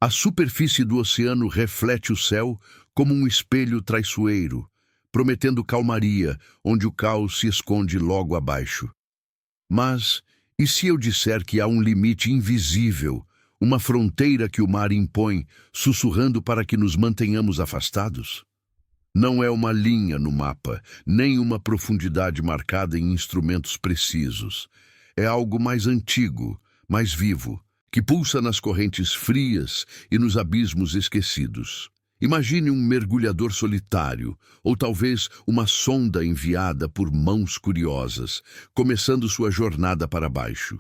A superfície do oceano reflete o céu como um espelho traiçoeiro, prometendo calmaria onde o caos se esconde logo abaixo. Mas, e se eu disser que há um limite invisível, uma fronteira que o mar impõe, sussurrando para que nos mantenhamos afastados? Não é uma linha no mapa, nem uma profundidade marcada em instrumentos precisos. É algo mais antigo, mais vivo, que pulsa nas correntes frias e nos abismos esquecidos. Imagine um mergulhador solitário, ou talvez uma sonda enviada por mãos curiosas, começando sua jornada para baixo.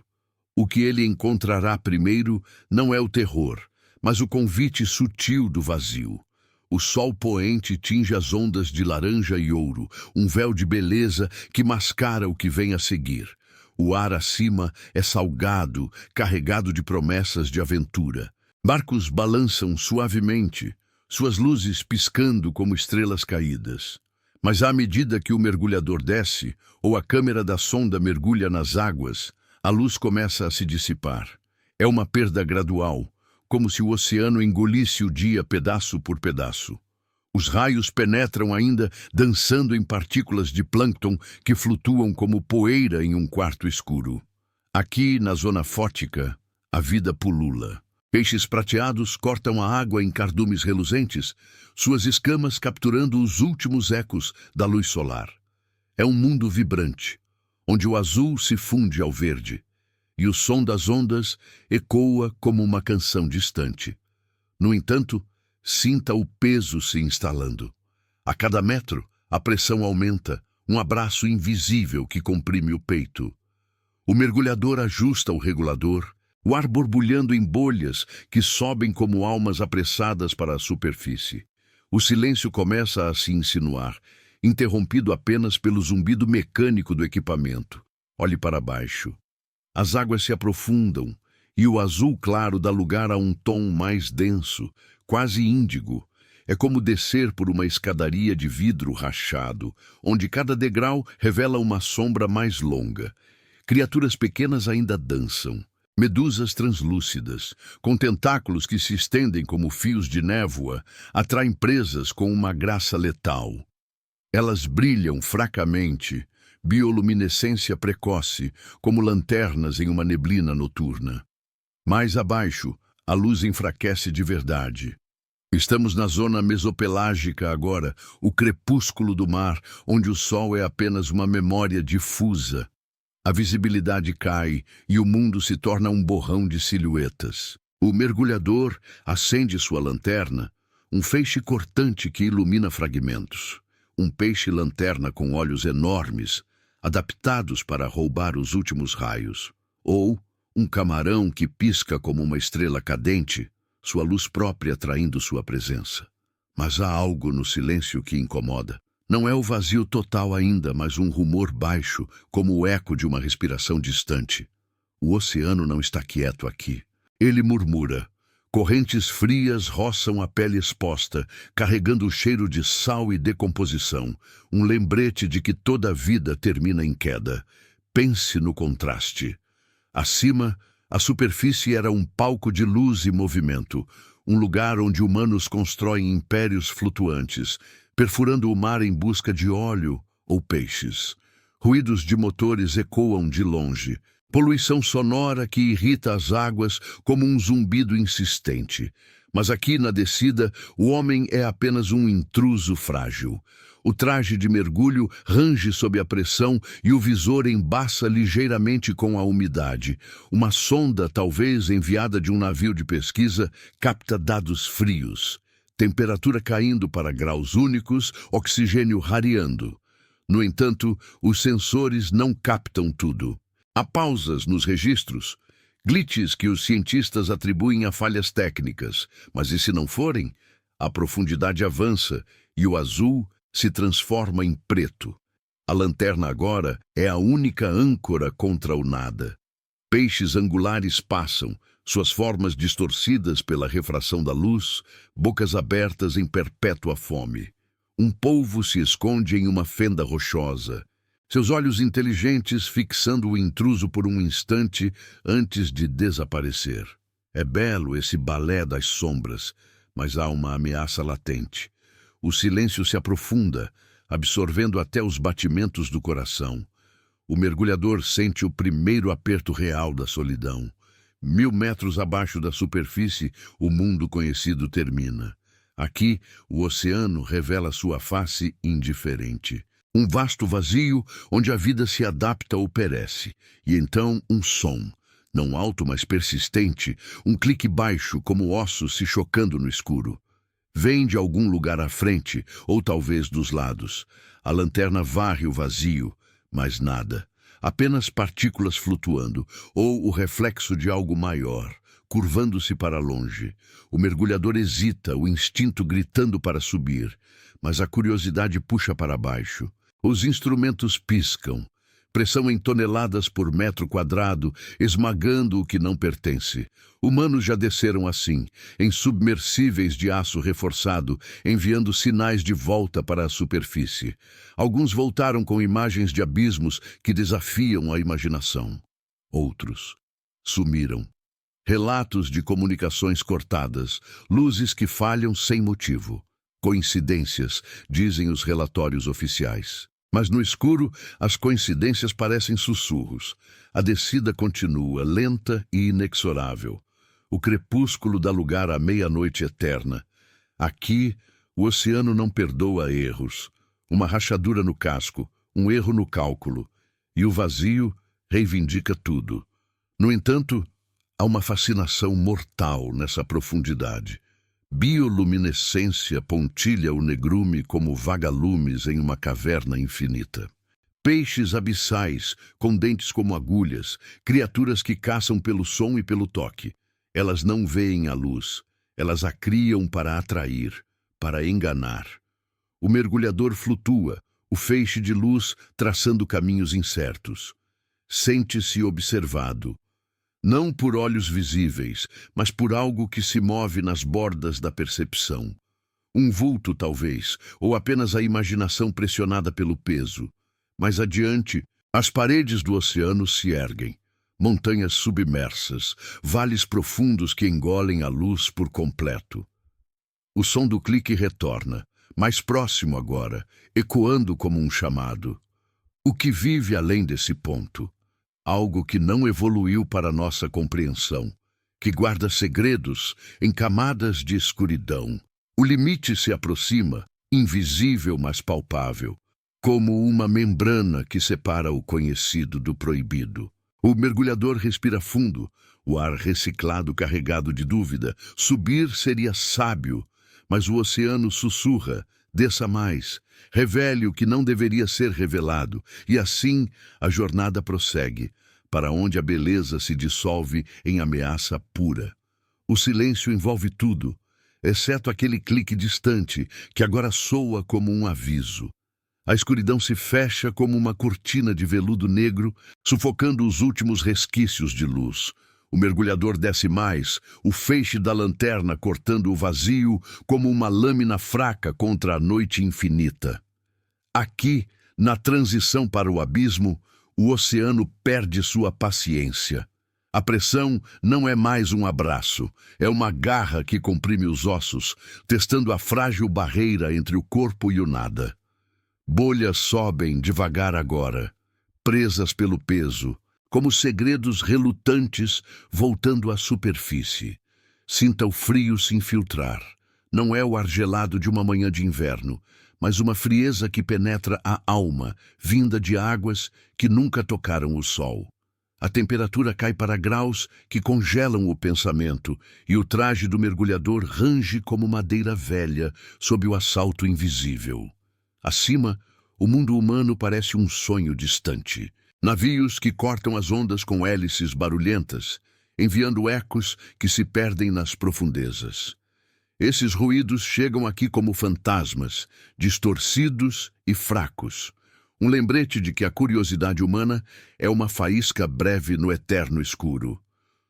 O que ele encontrará primeiro não é o terror, mas o convite sutil do vazio. O sol poente tinge as ondas de laranja e ouro, um véu de beleza que mascara o que vem a seguir. O ar acima é salgado, carregado de promessas de aventura. Barcos balançam suavemente, suas luzes piscando como estrelas caídas. Mas à medida que o mergulhador desce, ou a câmera da sonda mergulha nas águas, a luz começa a se dissipar. É uma perda gradual, como se o oceano engolisse o dia pedaço por pedaço. Os raios penetram ainda, dançando em partículas de plâncton que flutuam como poeira em um quarto escuro. Aqui, na zona fótica, a vida pulula. Peixes prateados cortam a água em cardumes reluzentes, suas escamas capturando os últimos ecos da luz solar. É um mundo vibrante, onde o azul se funde ao verde, e o som das ondas ecoa como uma canção distante. No entanto, sinta o peso se instalando. A cada metro, a pressão aumenta, um abraço invisível que comprime o peito. O mergulhador ajusta o regulador, o ar borbulhando em bolhas que sobem como almas apressadas para a superfície. O silêncio começa a se insinuar, interrompido apenas pelo zumbido mecânico do equipamento. Olhe para baixo. As águas se aprofundam, e o azul claro dá lugar a um tom mais denso, quase índigo. É como descer por uma escadaria de vidro rachado, onde cada degrau revela uma sombra mais longa. Criaturas pequenas ainda dançam. Medusas translúcidas, com tentáculos que se estendem como fios de névoa, atraem presas com uma graça letal. Elas brilham fracamente, bioluminescência precoce, como lanternas em uma neblina noturna. Mais abaixo, a luz enfraquece de verdade. Estamos na zona mesopelágica agora, o crepúsculo do mar, onde o sol é apenas uma memória difusa. A visibilidade cai e o mundo se torna um borrão de silhuetas. O mergulhador acende sua lanterna, um feixe cortante que ilumina fragmentos. Um peixe-lanterna com olhos enormes, adaptados para roubar os últimos raios. Ou um camarão que pisca como uma estrela cadente, sua luz própria atraindo sua presença. Mas há algo no silêncio que incomoda. Não é o vazio total ainda, mas um rumor baixo, como o eco de uma respiração distante. O oceano não está quieto aqui. Ele murmura. Correntes frias roçam a pele exposta, carregando o cheiro de sal e decomposição, um lembrete de que toda vida termina em queda. Pense no contraste. Acima, a superfície era um palco de luz e movimento, um lugar onde humanos constroem impérios flutuantes, perfurando o mar em busca de óleo ou peixes. Ruídos de motores ecoam de longe, poluição sonora que irrita as águas como um zumbido insistente. Mas aqui na descida, o homem é apenas um intruso frágil. O traje de mergulho range sob a pressão e o visor embaça ligeiramente com a umidade. Uma sonda, talvez enviada de um navio de pesquisa, capta dados frios. Temperatura caindo para graus únicos, oxigênio rareando. No entanto, os sensores não captam tudo. Há pausas nos registros, glitches que os cientistas atribuem a falhas técnicas, mas e se não forem? A profundidade avança e o azul se transforma em preto. A lanterna agora é a única âncora contra o nada. Peixes angulares passam, suas formas distorcidas pela refração da luz, bocas abertas em perpétua fome. Um polvo se esconde em uma fenda rochosa, seus olhos inteligentes fixando o intruso por um instante antes de desaparecer. É belo esse balé das sombras, mas há uma ameaça latente. O silêncio se aprofunda, absorvendo até os batimentos do coração. O mergulhador sente o primeiro aperto real da solidão. 1000 metros abaixo da superfície, o mundo conhecido termina. Aqui, o oceano revela sua face indiferente. Um vasto vazio onde a vida se adapta ou perece. E então um som, não alto, mas persistente, um clique baixo como ossos se chocando no escuro. Vem de algum lugar à frente, ou talvez dos lados. A lanterna varre o vazio, mas nada. Apenas partículas flutuando, ou o reflexo de algo maior, curvando-se para longe. O mergulhador hesita, o instinto gritando para subir, mas a curiosidade puxa para baixo. Os instrumentos piscam, pressão em toneladas por metro quadrado, esmagando o que não pertence. Humanos já desceram assim, em submersíveis de aço reforçado, enviando sinais de volta para a superfície. Alguns voltaram com imagens de abismos que desafiam a imaginação. Outros sumiram. Relatos de comunicações cortadas, luzes que falham sem motivo. Coincidências, dizem os relatórios oficiais. Mas no escuro, as coincidências parecem sussurros. A descida continua, lenta e inexorável. O crepúsculo dá lugar à meia-noite eterna. Aqui, o oceano não perdoa erros. Uma rachadura no casco, um erro no cálculo. E o vazio reivindica tudo. No entanto, há uma fascinação mortal nessa profundidade. Bioluminescência pontilha o negrume como vagalumes em uma caverna infinita. Peixes abissais, com dentes como agulhas, criaturas que caçam pelo som e pelo toque. Elas não veem a luz, elas a criam para atrair, para enganar. O mergulhador flutua, o feixe de luz traçando caminhos incertos. Sente-se observado. Não por olhos visíveis, mas por algo que se move nas bordas da percepção. Um vulto, talvez, ou apenas a imaginação pressionada pelo peso. Mais adiante, as paredes do oceano se erguem. Montanhas submersas, vales profundos que engolem a luz por completo. O som do clique retorna, mais próximo agora, ecoando como um chamado. O que vive além desse ponto? Algo que não evoluiu para nossa compreensão, que guarda segredos em camadas de escuridão. O limite se aproxima, invisível mas palpável, como uma membrana que separa o conhecido do proibido. O mergulhador respira fundo, o ar reciclado carregado de dúvida. Subir seria sábio, mas o oceano sussurra, desça mais, revele o que não deveria ser revelado, e assim a jornada prossegue, para onde a beleza se dissolve em ameaça pura. O silêncio envolve tudo, exceto aquele clique distante, que agora soa como um aviso. A escuridão se fecha como uma cortina de veludo negro, sufocando os últimos resquícios de luz. O mergulhador desce mais, o feixe da lanterna cortando o vazio como uma lâmina fraca contra a noite infinita. Aqui, na transição para o abismo, o oceano perde sua paciência. A pressão não é mais um abraço, é uma garra que comprime os ossos, testando a frágil barreira entre o corpo e o nada. Bolhas sobem devagar agora, presas pelo peso, como segredos relutantes voltando à superfície. Sinta o frio se infiltrar. Não é o ar gelado de uma manhã de inverno, mas uma frieza que penetra a alma, vinda de águas que nunca tocaram o sol. A temperatura cai para graus que congelam o pensamento, e o traje do mergulhador range como madeira velha sob o assalto invisível. Acima, o mundo humano parece um sonho distante. Navios que cortam as ondas com hélices barulhentas, enviando ecos que se perdem nas profundezas. Esses ruídos chegam aqui como fantasmas, distorcidos e fracos. Um lembrete de que a curiosidade humana é uma faísca breve no eterno escuro.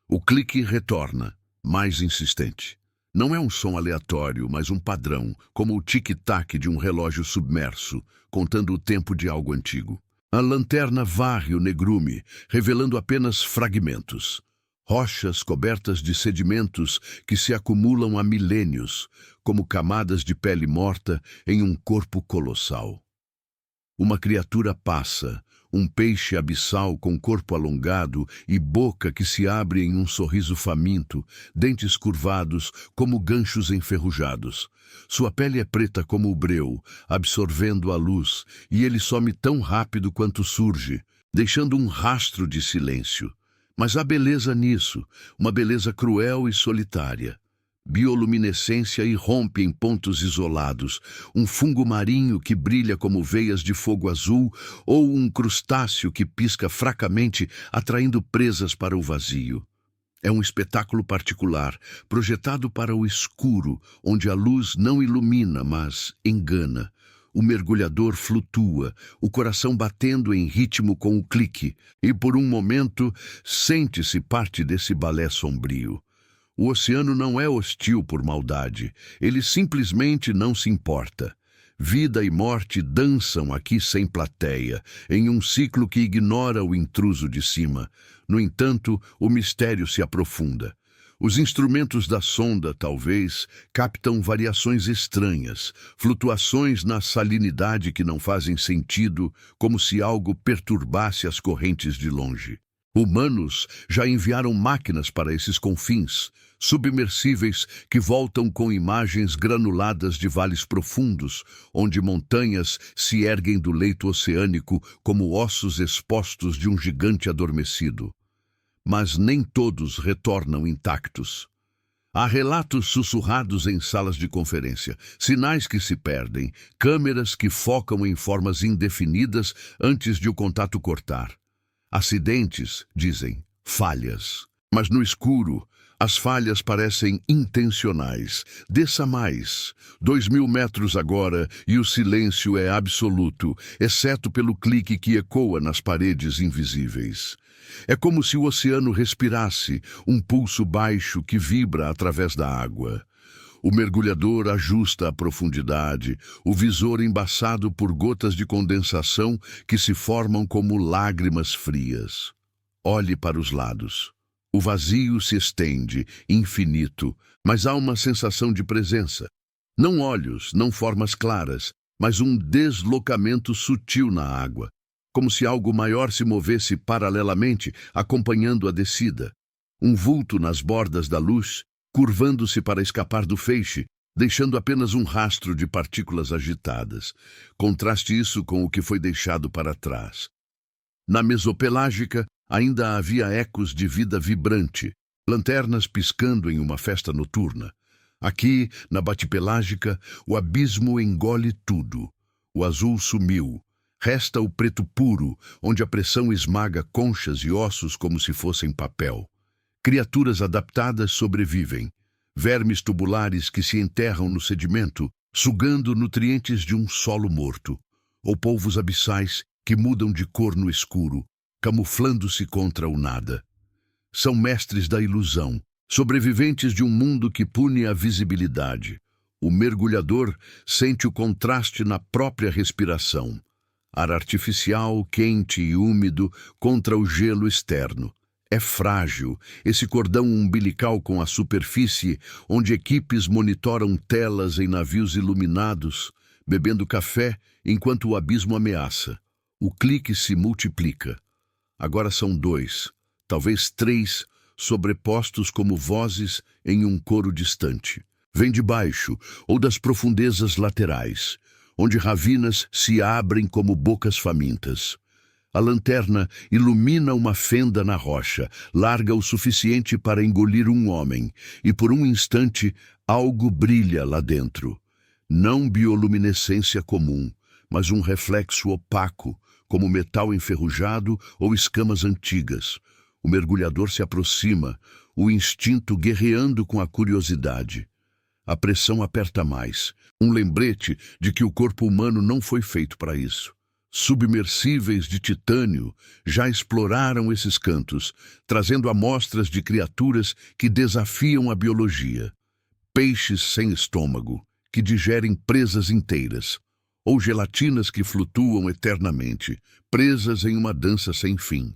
O clique retorna, mais insistente. Não é um som aleatório, mas um padrão, como o tic-tac de um relógio submerso, contando o tempo de algo antigo. A lanterna varre o negrume, revelando apenas fragmentos. rochas cobertas de sedimentos que se acumulam há milênios, como camadas de pele morta em um corpo colossal. Uma criatura passa, um peixe abissal com corpo alongado e boca que se abre em um sorriso faminto, dentes curvados como ganchos enferrujados. Sua pele é preta como o breu, absorvendo a luz, e ele some tão rápido quanto surge, deixando um rastro de silêncio. Mas há beleza nisso, uma beleza cruel e solitária. Bioluminescência irrompe em pontos isolados, um fungo marinho que brilha como veias de fogo azul ou um crustáceo que pisca fracamente, atraindo presas para o vazio. É um espetáculo particular, projetado para o escuro, onde a luz não ilumina, mas engana. O mergulhador flutua, o coração batendo em ritmo com o clique, e por um momento sente-se parte desse balé sombrio. O oceano não é hostil por maldade, ele simplesmente não se importa. Vida e morte dançam aqui sem plateia, em um ciclo que ignora o intruso de cima. No entanto, o mistério se aprofunda. Os instrumentos da sonda, talvez, captam variações estranhas, flutuações na salinidade que não fazem sentido, como se algo perturbasse as correntes de longe. Humanos já enviaram máquinas para esses confins, submersíveis que voltam com imagens granuladas de vales profundos, onde montanhas se erguem do leito oceânico como ossos expostos de um gigante adormecido. Mas nem todos retornam intactos. Há relatos sussurrados em salas de conferência, sinais que se perdem, câmeras que focam em formas indefinidas antes de o contato cortar. Acidentes, dizem, falhas. Mas no escuro, as falhas parecem intencionais. Desça mais. 2.000 metros agora e o silêncio é absoluto, exceto pelo clique que ecoa nas paredes invisíveis. É como se o oceano respirasse, um pulso baixo que vibra através da água. O mergulhador ajusta a profundidade, o visor embaçado por gotas de condensação que se formam como lágrimas frias. Olhe para os lados. O vazio se estende, infinito, mas há uma sensação de presença. Não olhos, não formas claras, mas um deslocamento sutil na água, como se algo maior se movesse paralelamente, acompanhando a descida. Um vulto nas bordas da luz, curvando-se para escapar do feixe, deixando apenas um rastro de partículas agitadas. Contraste isso com o que foi deixado para trás. Na mesopelágica, ainda havia ecos de vida vibrante, lanternas piscando em uma festa noturna. Aqui, na batipelágica, o abismo engole tudo. O azul sumiu. Resta o preto puro, onde a pressão esmaga conchas e ossos como se fossem papel. Criaturas adaptadas sobrevivem. Vermes tubulares que se enterram no sedimento, sugando nutrientes de um solo morto. Ou polvos abissais que mudam de cor no escuro, camuflando-se contra o nada. São mestres da ilusão, sobreviventes de um mundo que pune a visibilidade. O mergulhador sente o contraste na própria respiração. Ar artificial, quente e úmido contra o gelo externo. É frágil, esse cordão umbilical com a superfície, onde equipes monitoram telas em navios iluminados, bebendo café enquanto o abismo ameaça. O clique se multiplica. Agora são 2, talvez 3, sobrepostos como vozes em um coro distante. Vem de baixo ou das profundezas laterais, onde ravinas se abrem como bocas famintas. A lanterna ilumina uma fenda na rocha, larga o suficiente para engolir um homem, e por um instante algo brilha lá dentro. Não bioluminescência comum, mas um reflexo opaco, como metal enferrujado ou escamas antigas. O mergulhador se aproxima, o instinto guerreando com a curiosidade. A pressão aperta mais, um lembrete de que o corpo humano não foi feito para isso. Submersíveis de titânio já exploraram esses cantos, trazendo amostras de criaturas que desafiam a biologia. Peixes sem estômago, que digerem presas inteiras, ou gelatinas que flutuam eternamente, presas em uma dança sem fim.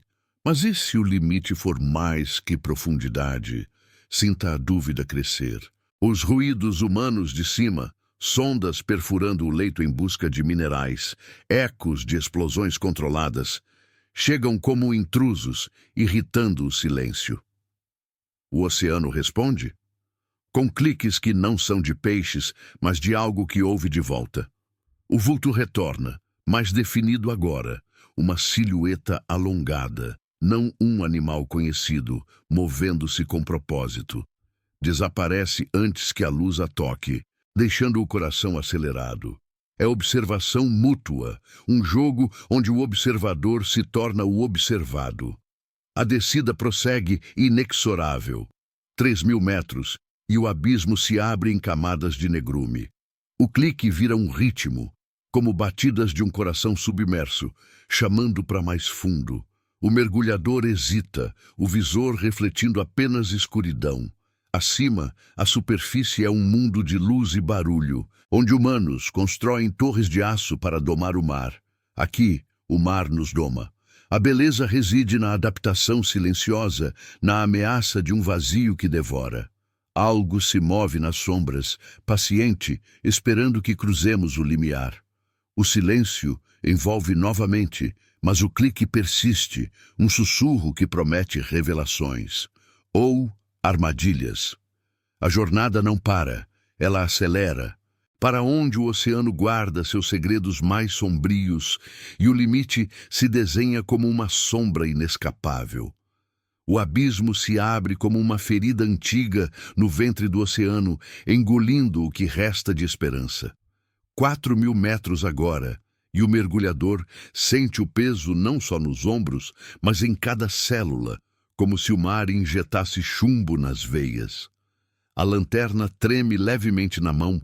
Mas e se o limite for mais que profundidade? Sinta a dúvida crescer. Os ruídos humanos de cima, sondas perfurando o leito em busca de minerais, ecos de explosões controladas, chegam como intrusos, irritando o silêncio. O oceano responde, com cliques que não são de peixes, mas de algo que ouve de volta. O vulto retorna, mais definido agora, uma silhueta alongada, não um animal conhecido, movendo-se com propósito. Desaparece antes que a luz a toque, deixando o coração acelerado. É observação mútua, um jogo onde o observador se torna o observado. A descida prossegue inexorável. 3.000 metros, e o abismo se abre em camadas de negrume. O clique vira um ritmo, como batidas de um coração submerso, chamando para mais fundo. O mergulhador hesita, o visor refletindo apenas escuridão. Acima, a superfície é um mundo de luz e barulho, onde humanos constroem torres de aço para domar o mar. Aqui, o mar nos doma. A beleza reside na adaptação silenciosa, na ameaça de um vazio que devora. Algo se move nas sombras, paciente, esperando que cruzemos o limiar. O silêncio envolve novamente, mas o clique persiste, um sussurro que promete revelações. Ou armadilhas. A jornada não para, ela acelera. Para onde o oceano guarda seus segredos mais sombrios e o limite se desenha como uma sombra inescapável. O abismo se abre como uma ferida antiga no ventre do oceano, engolindo o que resta de esperança. 4.000 metros agora, e o mergulhador sente o peso não só nos ombros, mas em cada célula, como se o mar injetasse chumbo nas veias. A lanterna treme levemente na mão,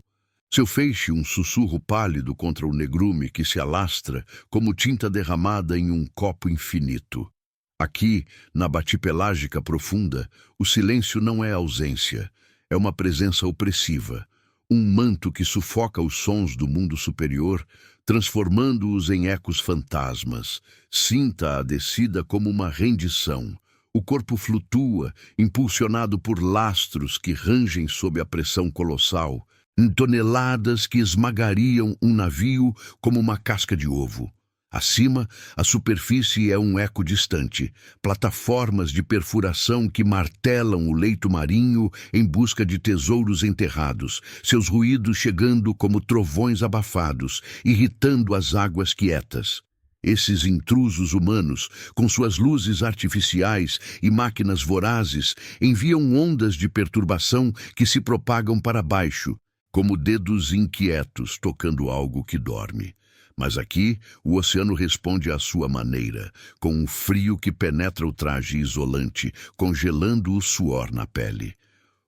seu feixe um sussurro pálido contra o negrume que se alastra como tinta derramada em um copo infinito. Aqui, na batipelágica profunda, o silêncio não é ausência, é uma presença opressiva, um manto que sufoca os sons do mundo superior, transformando-os em ecos fantasmas. Sinta a descida como uma rendição. O corpo flutua, impulsionado por lastros que rangem sob a pressão colossal, em toneladas que esmagariam um navio como uma casca de ovo. Acima, a superfície é um eco distante, plataformas de perfuração que martelam o leito marinho em busca de tesouros enterrados, seus ruídos chegando como trovões abafados, irritando as águas quietas. Esses intrusos humanos, com suas luzes artificiais e máquinas vorazes, enviam ondas de perturbação que se propagam para baixo, como dedos inquietos tocando algo que dorme. Mas aqui, o oceano responde à sua maneira, com um frio que penetra o traje isolante, congelando o suor na pele.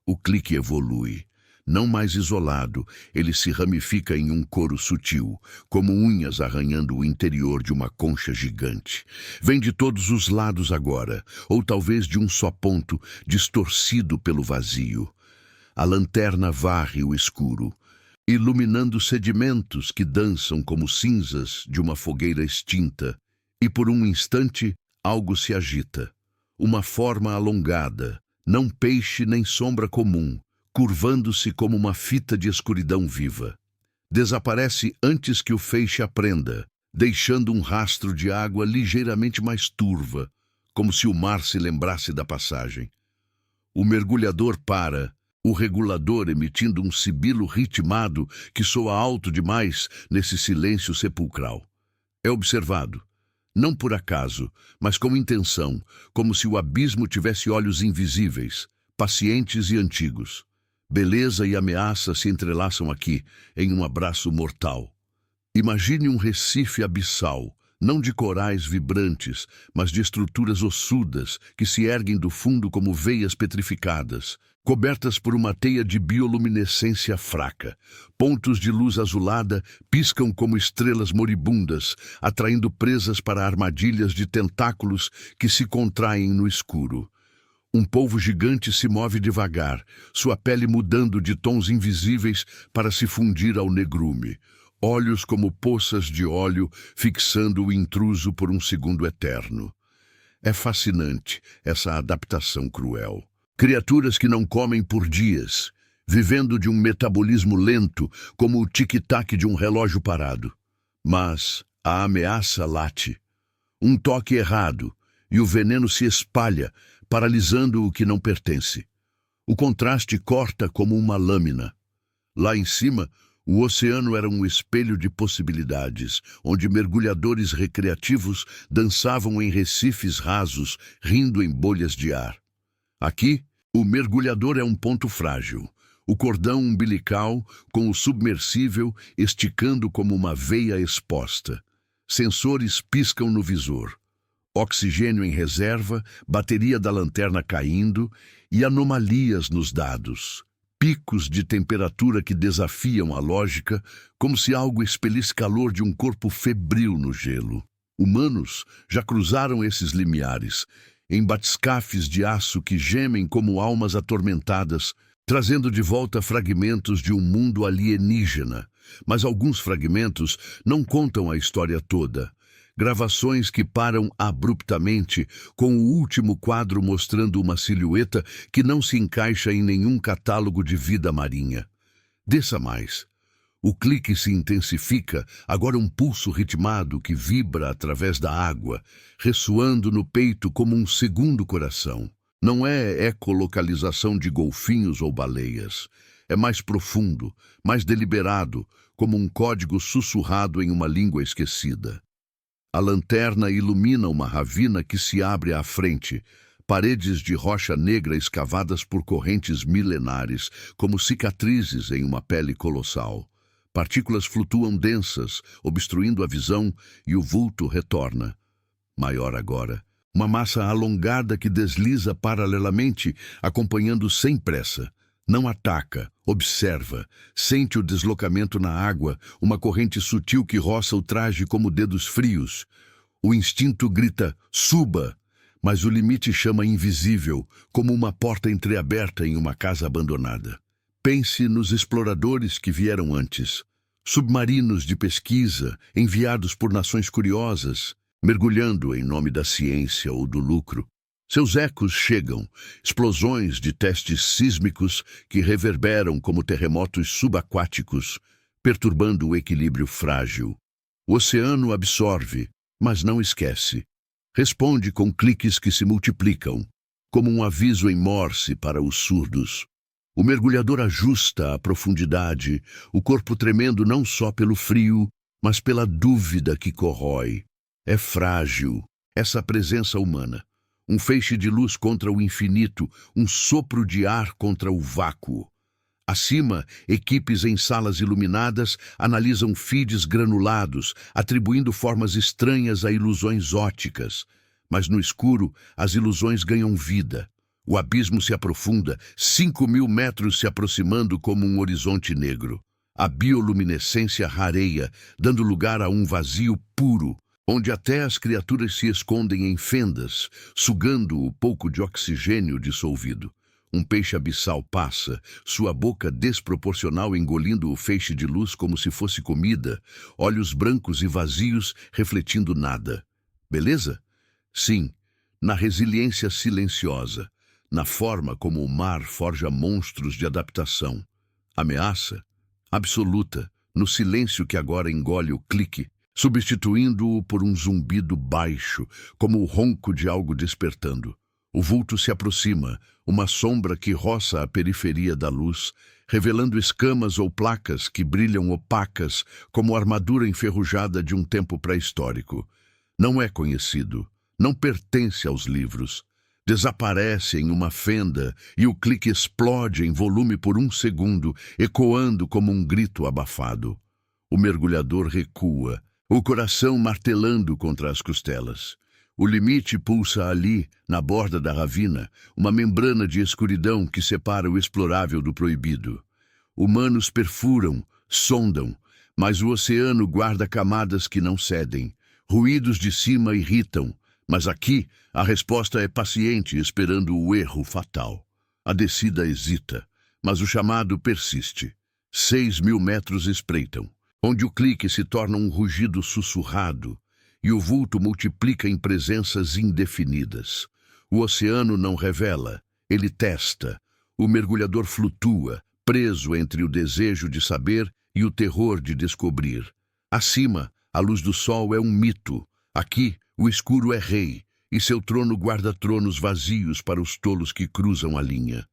O clique evolui. Não mais isolado, ele se ramifica em um couro sutil, como unhas arranhando o interior de uma concha gigante. Vem de todos os lados agora, ou talvez de um só ponto, distorcido pelo vazio. A lanterna varre o escuro, iluminando sedimentos que dançam como cinzas de uma fogueira extinta, e por um instante algo se agita. Uma forma alongada, não peixe nem sombra comum, curvando-se como uma fita de escuridão viva. Desaparece antes que o feixe aprenda, deixando um rastro de água ligeiramente mais turva, como se o mar se lembrasse da passagem. O mergulhador para, o regulador emitindo um sibilo ritmado que soa alto demais nesse silêncio sepulcral. É observado, não por acaso, mas com intenção, como se o abismo tivesse olhos invisíveis, pacientes e antigos. Beleza e ameaça se entrelaçam aqui, em um abraço mortal. Imagine um recife abissal, não de corais vibrantes, mas de estruturas ossudas que se erguem do fundo como veias petrificadas, cobertas por uma teia de bioluminescência fraca. Pontos de luz azulada piscam como estrelas moribundas, atraindo presas para armadilhas de tentáculos que se contraem no escuro. Um polvo gigante se move devagar, sua pele mudando de tons invisíveis para se fundir ao negrume. Olhos como poças de óleo, fixando o intruso por um segundo eterno. É fascinante essa adaptação cruel. Criaturas que não comem por dias, vivendo de um metabolismo lento, como o tic-tac de um relógio parado. Mas a ameaça late. Um toque errado e o veneno se espalha, paralisando o que não pertence. O contraste corta como uma lâmina. Lá em cima, o oceano era um espelho de possibilidades, onde mergulhadores recreativos dançavam em recifes rasos, rindo em bolhas de ar. Aqui, o mergulhador é um ponto frágil. O cordão umbilical, com o submersível, esticando como uma veia exposta. Sensores piscam no visor. Oxigênio em reserva, bateria da lanterna caindo e anomalias nos dados. Picos de temperatura que desafiam a lógica, como se algo expelisse calor de um corpo febril no gelo. Humanos já cruzaram esses limiares, em batiscafes de aço que gemem como almas atormentadas, trazendo de volta fragmentos de um mundo alienígena. Mas alguns fragmentos não contam a história toda. Gravações que param abruptamente, com o último quadro mostrando uma silhueta que não se encaixa em nenhum catálogo de vida marinha. Desça mais. O clique se intensifica, agora um pulso ritmado que vibra através da água, ressoando no peito como um segundo coração. Não é ecolocalização de golfinhos ou baleias. É mais profundo, mais deliberado, como um código sussurrado em uma língua esquecida. A lanterna ilumina uma ravina que se abre à frente, paredes de rocha negra escavadas por correntes milenares, como cicatrizes em uma pele colossal. Partículas flutuam densas, obstruindo a visão, e o vulto retorna. Maior agora. Uma massa alongada que desliza paralelamente, acompanhando sem pressa. Não ataca, observa, sente o deslocamento na água, uma corrente sutil que roça o traje como dedos frios. O instinto grita, suba, mas o limite chama invisível, como uma porta entreaberta em uma casa abandonada. Pense nos exploradores que vieram antes. Submarinos de pesquisa, enviados por nações curiosas, mergulhando em nome da ciência ou do lucro. Seus ecos chegam, explosões de testes sísmicos que reverberam como terremotos subaquáticos, perturbando o equilíbrio frágil. O oceano absorve, mas não esquece. Responde com cliques que se multiplicam, como um aviso em Morse para os surdos. O mergulhador ajusta a profundidade, o corpo tremendo não só pelo frio, mas pela dúvida que corrói. É frágil, essa presença humana. Um feixe de luz contra o infinito, um sopro de ar contra o vácuo. Acima, equipes em salas iluminadas analisam feeds granulados, atribuindo formas estranhas a ilusões ópticas. Mas no escuro, as ilusões ganham vida. O abismo se aprofunda, 5.000 metros se aproximando como um horizonte negro. A bioluminescência rareia, dando lugar a um vazio puro, onde até as criaturas se escondem em fendas, sugando o pouco de oxigênio dissolvido. Um peixe abissal passa, sua boca desproporcional engolindo o feixe de luz como se fosse comida, olhos brancos e vazios refletindo nada. Beleza? Sim, na resiliência silenciosa, na forma como o mar forja monstros de adaptação. Ameaça? Absoluta, no silêncio que agora engole o clique, substituindo-o por um zumbido baixo, como o ronco de algo despertando. O vulto se aproxima, uma sombra que roça a periferia da luz, revelando escamas ou placas que brilham opacas como a armadura enferrujada de um tempo pré-histórico. Não é conhecido, não pertence aos livros. Desaparece em uma fenda e o clique explode em volume por um segundo, ecoando como um grito abafado. O mergulhador recua, o coração martelando contra as costelas. O limite pulsa ali, na borda da ravina, uma membrana de escuridão que separa o explorável do proibido. Humanos perfuram, sondam, mas o oceano guarda camadas que não cedem. Ruídos de cima irritam, mas aqui a resposta é paciente, esperando o erro fatal. A descida hesita, mas o chamado persiste. 6.000 metros espreitam, onde o clique se torna um rugido sussurrado, e o vulto multiplica em presenças indefinidas. O oceano não revela, ele testa. O mergulhador flutua, preso entre o desejo de saber e o terror de descobrir. Acima, a luz do sol é um mito. Aqui, o escuro é rei, e seu trono guarda tronos vazios para os tolos que cruzam a linha.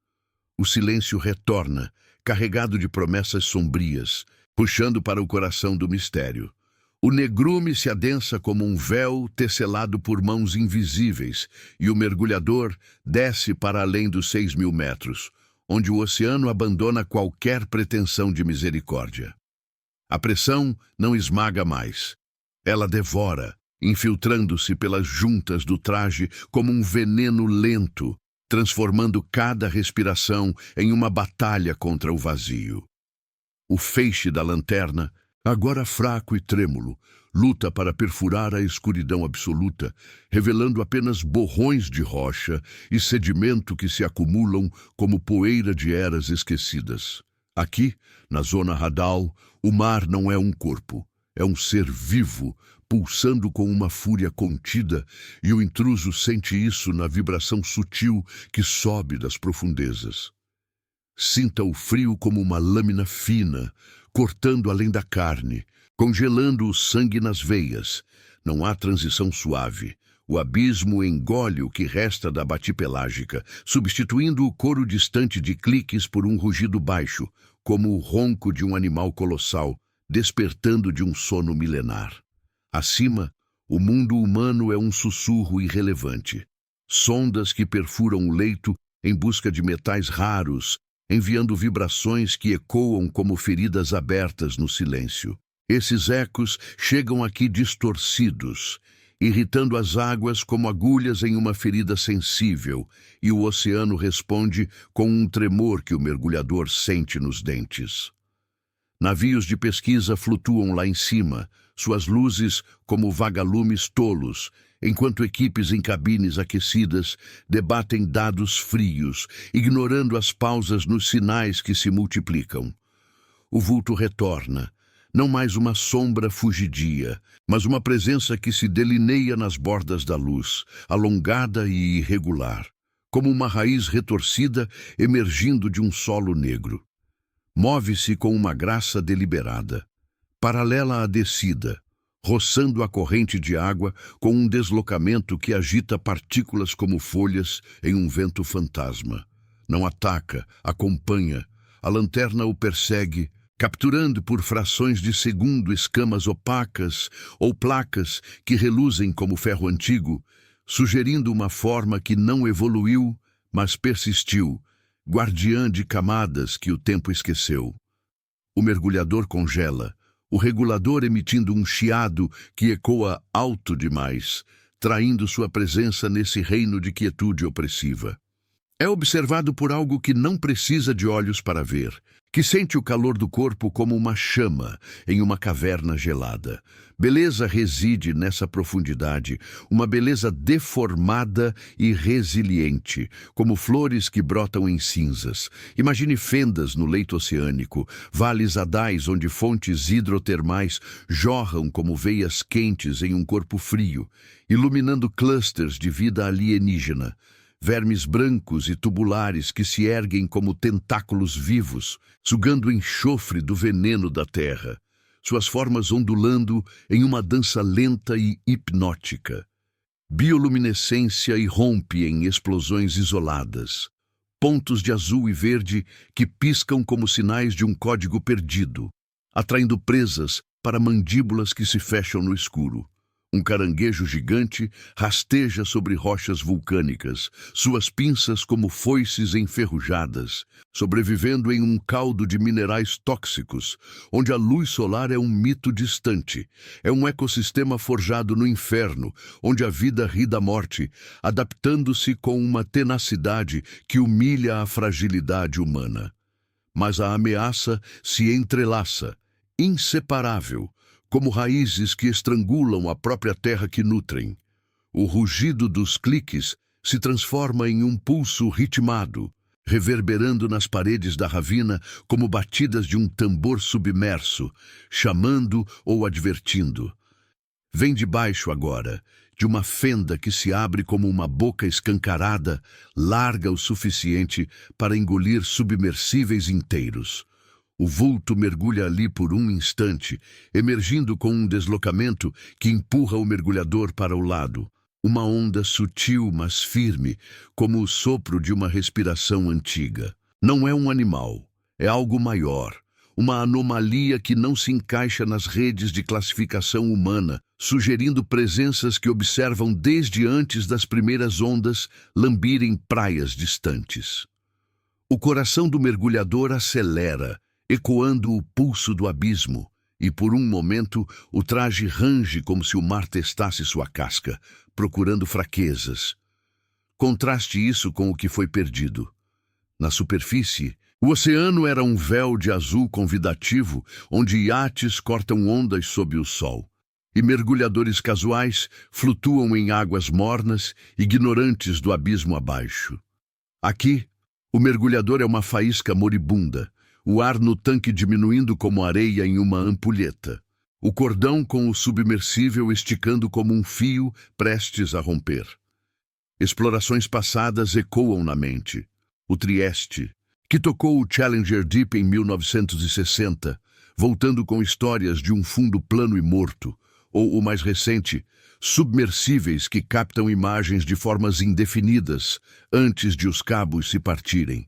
O silêncio retorna, carregado de promessas sombrias, puxando para o coração do mistério. O negrume se adensa como um véu tecelado por mãos invisíveis, e o mergulhador desce para além dos 6.000 metros, onde o oceano abandona qualquer pretensão de misericórdia. A pressão não esmaga mais. Ela devora, infiltrando-se pelas juntas do traje como um veneno lento, transformando cada respiração em uma batalha contra o vazio. O feixe da lanterna, agora fraco e trêmulo, luta para perfurar a escuridão absoluta, revelando apenas borrões de rocha e sedimento que se acumulam como poeira de eras esquecidas. Aqui, na zona radal, o mar não é um corpo, é um ser vivo, pulsando com uma fúria contida, e o intruso sente isso na vibração sutil que sobe das profundezas. Sinta o frio como uma lâmina fina, cortando além da carne, congelando o sangue nas veias. Não há transição suave. O abismo engole o que resta da batipelágica, substituindo o coro distante de cliques por um rugido baixo, como o ronco de um animal colossal, despertando de um sono milenar. Acima, o mundo humano é um sussurro irrelevante. Sondas que perfuram o leito em busca de metais raros, enviando vibrações que ecoam como feridas abertas no silêncio. Esses ecos chegam aqui distorcidos, irritando as águas como agulhas em uma ferida sensível, e o oceano responde com um tremor que o mergulhador sente nos dentes. Navios de pesquisa flutuam lá em cima, suas luzes como vagalumes tolos, enquanto equipes em cabines aquecidas debatem dados frios, ignorando as pausas nos sinais que se multiplicam. O vulto retorna, não mais uma sombra fugidia, mas uma presença que se delineia nas bordas da luz, alongada e irregular, como uma raiz retorcida emergindo de um solo negro. Move-se com uma graça deliberada, paralela à descida, roçando a corrente de água com um deslocamento que agita partículas como folhas em um vento fantasma. Não ataca, acompanha. A lanterna o persegue, capturando por frações de segundo escamas opacas ou placas que reluzem como ferro antigo, sugerindo uma forma que não evoluiu, mas persistiu, guardiã de camadas que o tempo esqueceu. O mergulhador congela, o regulador emitindo um chiado que ecoa alto demais, traindo sua presença nesse reino de quietude opressiva. É observado por algo que não precisa de olhos para ver, que sente o calor do corpo como uma chama em uma caverna gelada. Beleza reside nessa profundidade, uma beleza deformada e resiliente, como flores que brotam em cinzas. Imagine fendas no leito oceânico, vales adais onde fontes hidrotermais jorram como veias quentes em um corpo frio, iluminando clusters de vida alienígena. Vermes brancos e tubulares que se erguem como tentáculos vivos, sugando o enxofre do veneno da terra, suas formas ondulando em uma dança lenta e hipnótica. Bioluminescência irrompe em explosões isoladas, pontos de azul e verde que piscam como sinais de um código perdido, atraindo presas para mandíbulas que se fecham no escuro. Um caranguejo gigante rasteja sobre rochas vulcânicas, suas pinças como foices enferrujadas, sobrevivendo em um caldo de minerais tóxicos, onde a luz solar é um mito distante. É um ecossistema forjado no inferno, onde a vida ri da morte, adaptando-se com uma tenacidade que humilha a fragilidade humana. Mas a ameaça se entrelaça, inseparável, como raízes que estrangulam a própria terra que nutrem. O rugido dos cliques se transforma em um pulso ritmado, reverberando nas paredes da ravina como batidas de um tambor submerso, chamando ou advertindo. Vem de baixo agora, de uma fenda que se abre como uma boca escancarada, larga o suficiente para engolir submersíveis inteiros. O vulto mergulha ali por um instante, emergindo com um deslocamento que empurra o mergulhador para o lado. Uma onda sutil, mas firme, como o sopro de uma respiração antiga. Não é um animal, é algo maior. Uma anomalia que não se encaixa nas redes de classificação humana, sugerindo presenças que observam desde antes das primeiras ondas lambirem praias distantes. O coração do mergulhador acelera, ecoando o pulso do abismo, e por um momento o traje range como se o mar testasse sua casca, procurando fraquezas. Contraste isso com o que foi perdido. Na superfície, o oceano era um véu de azul convidativo, onde iates cortam ondas sob o sol, e mergulhadores casuais flutuam em águas mornas, ignorantes do abismo abaixo. Aqui, o mergulhador é uma faísca moribunda, o ar no tanque diminuindo como areia em uma ampulheta, o cordão com o submersível esticando como um fio prestes a romper. Explorações passadas ecoam na mente. O Trieste, que tocou o Challenger Deep em 1960, voltando com histórias de um fundo plano e morto, ou o mais recente, submersíveis que captam imagens de formas indefinidas antes de os cabos se partirem.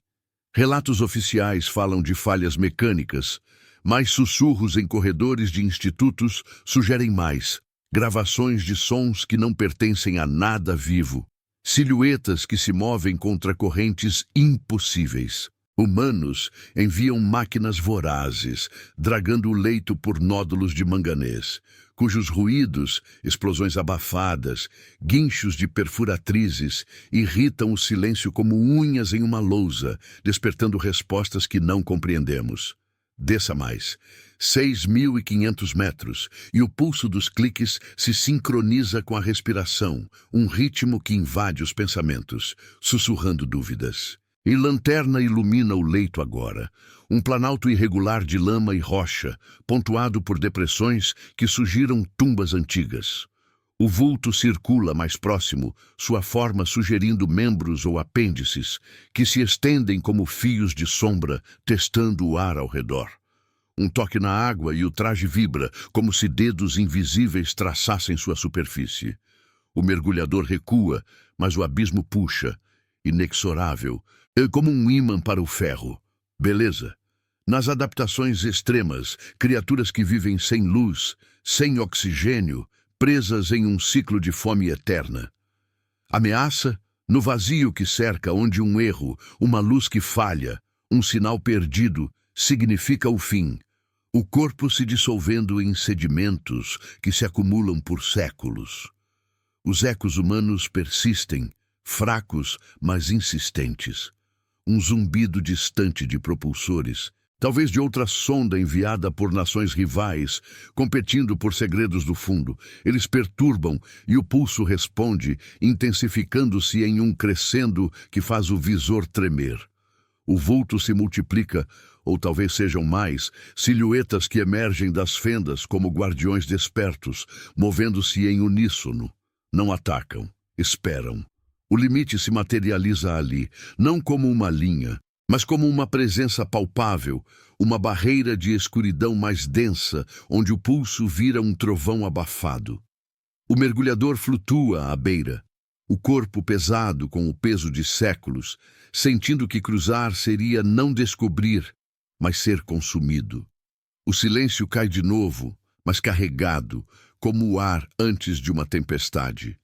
Relatos oficiais falam de falhas mecânicas, mas sussurros em corredores de institutos sugerem mais. Gravações de sons que não pertencem a nada vivo. Silhuetas que se movem contra correntes impossíveis. Humanos enviam máquinas vorazes, dragando o leito por nódulos de manganês, cujos ruídos, explosões abafadas, guinchos de perfuratrizes, irritam o silêncio como unhas em uma lousa, despertando respostas que não compreendemos. Desça mais. 6.500 metros, e o pulso dos cliques se sincroniza com a respiração, um ritmo que invade os pensamentos, sussurrando dúvidas. E lanterna ilumina o leito agora, um planalto irregular de lama e rocha, pontuado por depressões que sugiram tumbas antigas. O vulto circula mais próximo, sua forma sugerindo membros ou apêndices, que se estendem como fios de sombra, testando o ar ao redor. Um toque na água e o traje vibra, como se dedos invisíveis traçassem sua superfície. O mergulhador recua, mas o abismo puxa, inexorável, como um ímã para o ferro. Beleza. Nas adaptações extremas, criaturas que vivem sem luz, sem oxigênio, presas em um ciclo de fome eterna. Ameaça, no vazio que cerca, onde um erro, uma luz que falha, um sinal perdido, significa o fim. O corpo se dissolvendo em sedimentos que se acumulam por séculos. Os ecos humanos persistem, fracos, mas insistentes. Um zumbido distante de propulsores, talvez de outra sonda enviada por nações rivais, competindo por segredos do fundo. Eles perturbam e o pulso responde, intensificando-se em um crescendo que faz o visor tremer. O vulto se multiplica, ou talvez sejam mais, silhuetas que emergem das fendas como guardiões despertos, movendo-se em uníssono. Não atacam, esperam. O limite se materializa ali, não como uma linha, mas como uma presença palpável, uma barreira de escuridão mais densa, onde o pulso vira um trovão abafado. O mergulhador flutua à beira, o corpo pesado com o peso de séculos, sentindo que cruzar seria não descobrir, mas ser consumido. O silêncio cai de novo, mas carregado, como o ar antes de uma tempestade.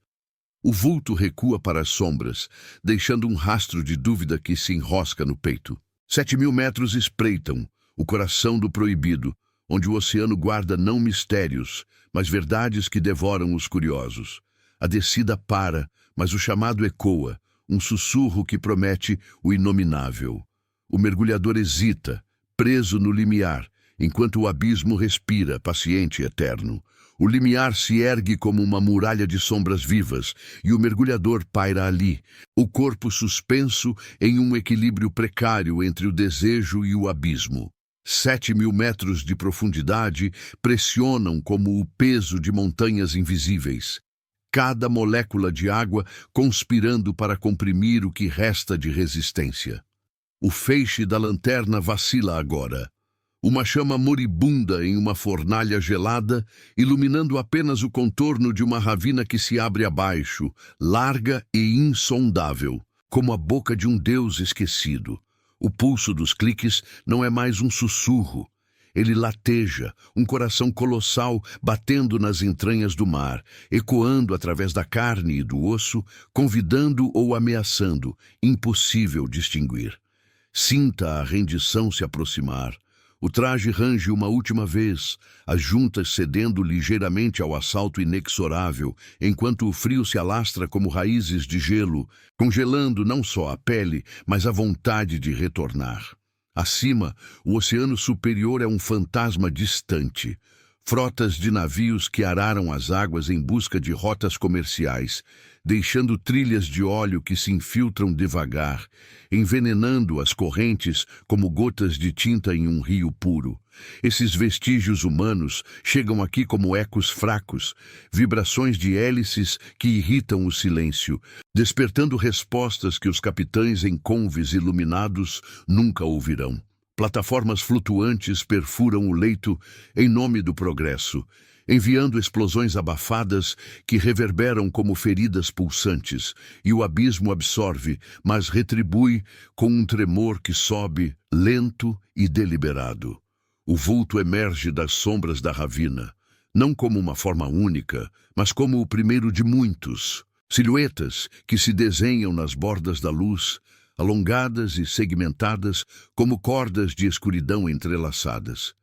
O vulto recua para as sombras, deixando um rastro de dúvida que se enrosca no peito. 7.000 metros espreitam, o coração do proibido, onde o oceano guarda não mistérios, mas verdades que devoram os curiosos. A descida para, mas o chamado ecoa, um sussurro que promete o inominável. O mergulhador hesita, preso no limiar, enquanto o abismo respira, paciente e eterno. O limiar se ergue como uma muralha de sombras vivas, e o mergulhador paira ali, o corpo suspenso em um equilíbrio precário entre o desejo e o abismo. 7.000 metros de profundidade pressionam como o peso de montanhas invisíveis. Cada molécula de água conspirando para comprimir o que resta de resistência. O feixe da lanterna vacila agora. Uma chama moribunda em uma fornalha gelada, iluminando apenas o contorno de uma ravina que se abre abaixo, larga e insondável, como a boca de um deus esquecido. O pulso dos cliques não é mais um sussurro. Ele lateja, um coração colossal batendo nas entranhas do mar, ecoando através da carne e do osso, convidando ou ameaçando, impossível distinguir. Sinta a rendição se aproximar. O traje range uma última vez, as juntas cedendo ligeiramente ao assalto inexorável, enquanto o frio se alastra como raízes de gelo, congelando não só a pele, mas a vontade de retornar. Acima, o oceano superior é um fantasma distante. Frotas de navios que araram as águas em busca de rotas comerciais, deixando trilhas de óleo que se infiltram devagar, envenenando as correntes como gotas de tinta em um rio puro. Esses vestígios humanos chegam aqui como ecos fracos, vibrações de hélices que irritam o silêncio, despertando respostas que os capitães em conves iluminados nunca ouvirão. Plataformas flutuantes perfuram o leito em nome do progresso, enviando explosões abafadas que reverberam como feridas pulsantes, e o abismo absorve, mas retribui com um tremor que sobe, lento e deliberado. O vulto emerge das sombras da ravina, não como uma forma única, mas como o primeiro de muitos. Silhuetas que se desenham nas bordas da luz, alongadas e segmentadas como cordas de escuridão entrelaçadas.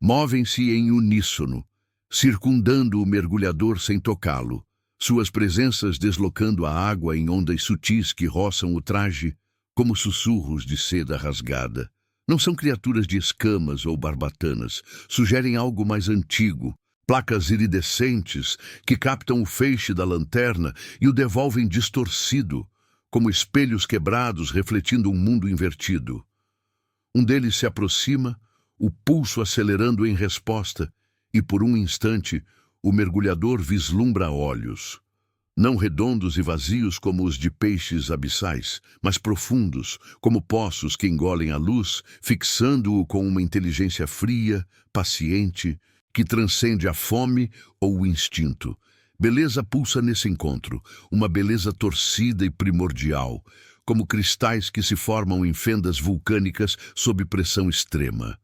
Movem-se em uníssono, circundando o mergulhador sem tocá-lo, suas presenças deslocando a água em ondas sutis que roçam o traje como sussurros de seda rasgada. Não são criaturas de escamas ou barbatanas, sugerem algo mais antigo, placas iridescentes que captam o feixe da lanterna e o devolvem distorcido, como espelhos quebrados refletindo um mundo invertido. Um deles se aproxima, o pulso acelerando em resposta, e por um instante o mergulhador vislumbra olhos. Não redondos e vazios como os de peixes abissais, mas profundos, como poços que engolem a luz, fixando-o com uma inteligência fria, paciente, que transcende a fome ou o instinto. Beleza pulsa nesse encontro, uma beleza torcida e primordial, como cristais que se formam em fendas vulcânicas sob pressão extrema.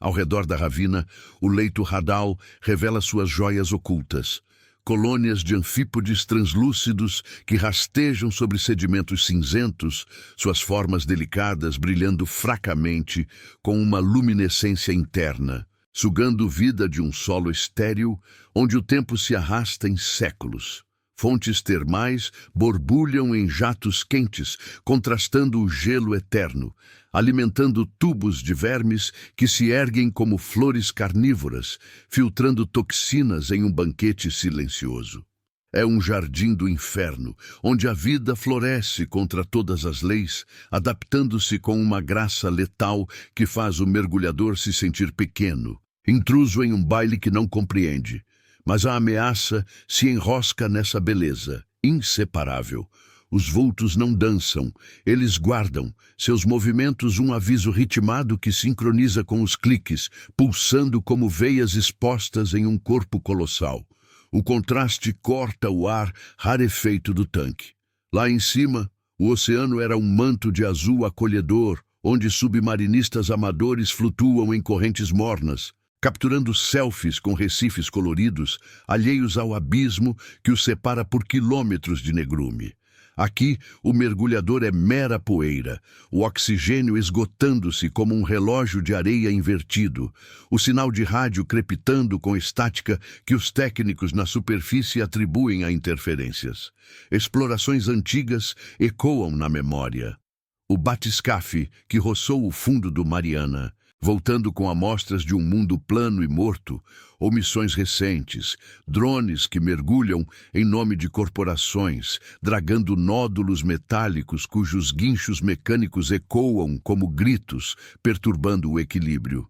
Ao redor da ravina, o leito radal revela suas joias ocultas, colônias de anfípodes translúcidos que rastejam sobre sedimentos cinzentos, suas formas delicadas brilhando fracamente com uma luminescência interna, sugando vida de um solo estéril onde o tempo se arrasta em séculos. Fontes termais borbulham em jatos quentes, contrastando o gelo eterno, alimentando tubos de vermes que se erguem como flores carnívoras, filtrando toxinas em um banquete silencioso. É um jardim do inferno, onde a vida floresce contra todas as leis, adaptando-se com uma graça letal que faz o mergulhador se sentir pequeno, intruso em um baile que não compreende. Mas a ameaça se enrosca nessa beleza, inseparável. Os vultos não dançam, eles guardam, seus movimentos um aviso ritmado que sincroniza com os cliques, pulsando como veias expostas em um corpo colossal. O contraste corta o ar rarefeito do tanque. Lá em cima, o oceano era um manto de azul acolhedor, onde submarinistas amadores flutuam em correntes mornas, capturando selfies com recifes coloridos, alheios ao abismo que os separa por quilômetros de negrume. Aqui, o mergulhador é mera poeira, o oxigênio esgotando-se como um relógio de areia invertido, o sinal de rádio crepitando com estática que os técnicos na superfície atribuem a interferências. Explorações antigas ecoam na memória. O batiscafe que roçou o fundo do Mariana, voltando com amostras de um mundo plano e morto, ou missões recentes, drones que mergulham em nome de corporações, dragando nódulos metálicos cujos guinchos mecânicos ecoam como gritos, perturbando o equilíbrio.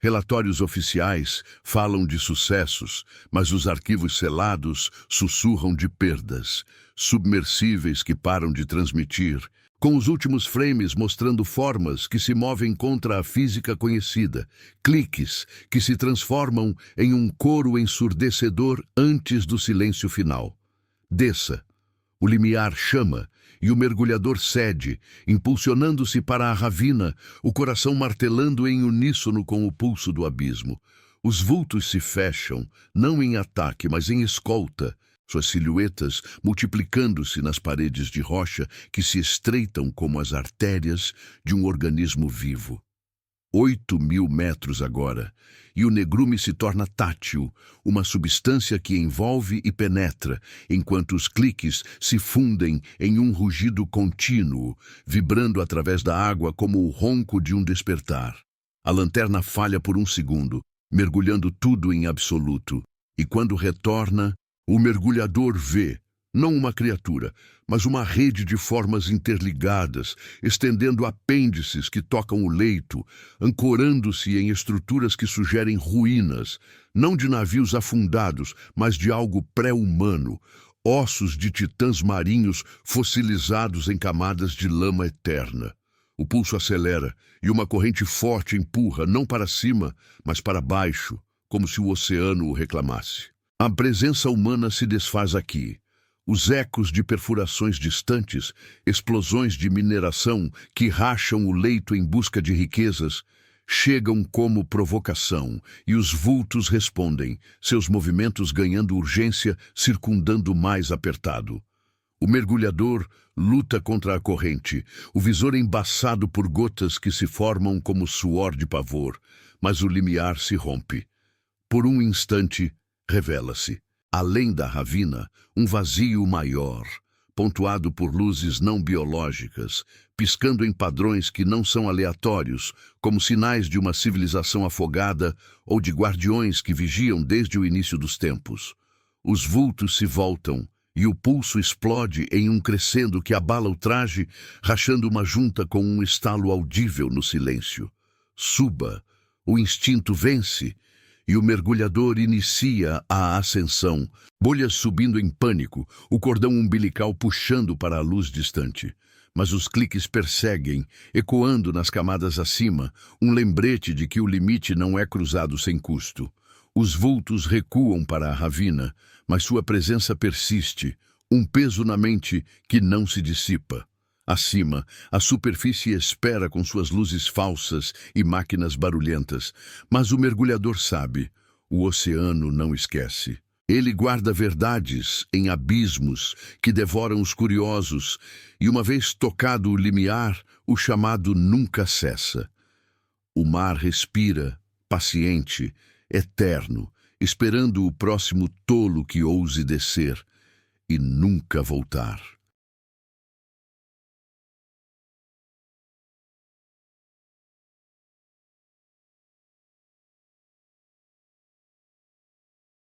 Relatórios oficiais falam de sucessos, mas os arquivos selados sussurram de perdas, submersíveis que param de transmitir, com os últimos frames mostrando formas que se movem contra a física conhecida, cliques que se transformam em um coro ensurdecedor antes do silêncio final. Desça. O limiar chama e o mergulhador cede, impulsionando-se para a ravina, o coração martelando em uníssono com o pulso do abismo. Os vultos se fecham, não em ataque, mas em escolta, suas silhuetas multiplicando-se nas paredes de rocha que se estreitam como as artérias de um organismo vivo. 8.000 metros agora, e o negrume se torna tátil, uma substância que envolve e penetra, enquanto os cliques se fundem em um rugido contínuo, vibrando através da água como o ronco de um despertar. A lanterna falha por um segundo, mergulhando tudo em absoluto, e quando retorna, o mergulhador vê, não uma criatura, mas uma rede de formas interligadas, estendendo apêndices que tocam o leito, ancorando-se em estruturas que sugerem ruínas, não de navios afundados, mas de algo pré-humano, ossos de titãs marinhos fossilizados em camadas de lama eterna. O pulso acelera e uma corrente forte empurra, não para cima, mas para baixo, como se o oceano o reclamasse. A presença humana se desfaz aqui. Os ecos de perfurações distantes, explosões de mineração que racham o leito em busca de riquezas, chegam como provocação, e os vultos respondem, seus movimentos ganhando urgência, circundando mais apertado. O mergulhador luta contra a corrente, o visor embaçado por gotas que se formam como suor de pavor, mas o limiar se rompe. Por um instante, revela-se. Além da ravina, um vazio maior, pontuado por luzes não biológicas, piscando em padrões que não são aleatórios, como sinais de uma civilização afogada ou de guardiões que vigiam desde o início dos tempos. Os vultos se voltam e o pulso explode em um crescendo que abala o traje, rachando uma junta com um estalo audível no silêncio. Suba, o instinto vence, e o mergulhador inicia a ascensão, bolhas subindo em pânico, o cordão umbilical puxando para a luz distante. Mas os cliques perseguem, ecoando nas camadas acima, um lembrete de que o limite não é cruzado sem custo. Os vultos recuam para a ravina, mas sua presença persiste, um peso na mente que não se dissipa. Acima, a superfície espera com suas luzes falsas e máquinas barulhentas, mas o mergulhador sabe, o oceano não esquece. Ele guarda verdades em abismos que devoram os curiosos, e uma vez tocado o limiar, o chamado nunca cessa. O mar respira, paciente, eterno, esperando o próximo tolo que ouse descer e nunca voltar.